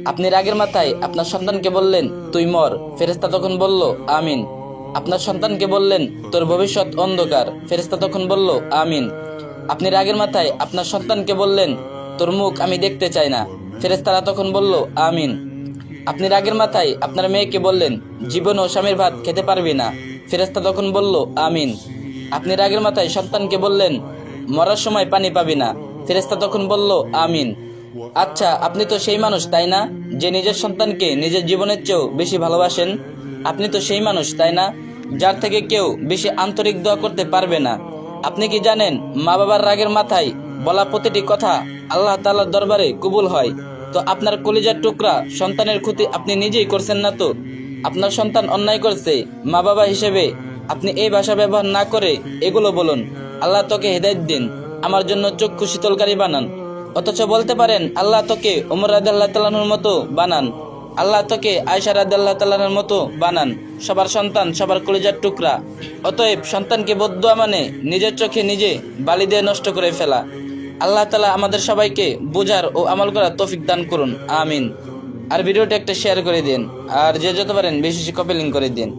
আপনি রাগের মাথায় আপনার সন্তানকে বললেন, তুই মর। ফেরেশতা তখন বলল, আমিন। আপনার সন্তানকে বললেন, তোর ভবিষ্যৎ অন্ধকার। ফেরেশতা তখন বলল, আমিন। আপনি রাগের মাথায় আপনার সন্তানকে বললেন, তোর মুখ আমি দেখতে চাই না। ফেরেশতারা তখন বলল, আমিন। আপনি রাগের মাথায় আপনার মেয়েকে বললেন, জীবনও স্বামীর ভাত খেতে পারবি না। ফেরেশতা তখন বলল, আমিন। আপনি রাগের মাথায় সন্তানকে বললেন, মরার সময় পানি পাবি না। ফেরেশতা তখন বলল, আমিন। আচ্ছা, আপনি তো সেই মানুষ তাই না, যে নিজের সন্তানকে নিজের জীবনের চেয়েও বেশি ভালোবাসেন? আপনি তো সেই মানুষ তাই না, যার থেকে কেউ বেশি আন্তরিক দোয়া করতে পারবে না? আপনি কি জানেন, মা বাবার রাগের মাথায় বলা প্রতিটি কথা আল্লাহ তাআলার দরবারে কবুল হয়? তো আপনার কলিজার টুকরা সন্তানের ক্ষতি আপনি নিজেই করছেন না তো? আপনার সন্তান অন্যায় করছে, মা বাবা হিসেবে আপনি এই ভাষা ব্যবহার না করে এগুলো বলুন, আল্লাহ তোকে হেদায়েত দিন, আমার জন্য চক্ষু শীতলকারী বানান। অথচ বলতে পারেন, আল্লাহ তোকে ওমর রাদিয়াল্লাহু তাআলার মতো বানান, আল্লাহ তোকে আয়েশা রাদিয়াল্লাহু তাআলার মতো বানান। সবার সন্তান সবার কলিজার টুকরা। অতএব সন্তানকে বদদুয়া মানে নিজের চোখে নিজে বালি দিয়ে নষ্ট করে ফেলা। আল্লাহ তাআলা আমাদের সবাইকে বোঝার ও আমল করার তৌফিক দান করুন, আমিন। আর ভিডিওটা একটা শেয়ার করে দিন, আর যে যত পারেন বেশি বেশি কপি লিংক করে দিন।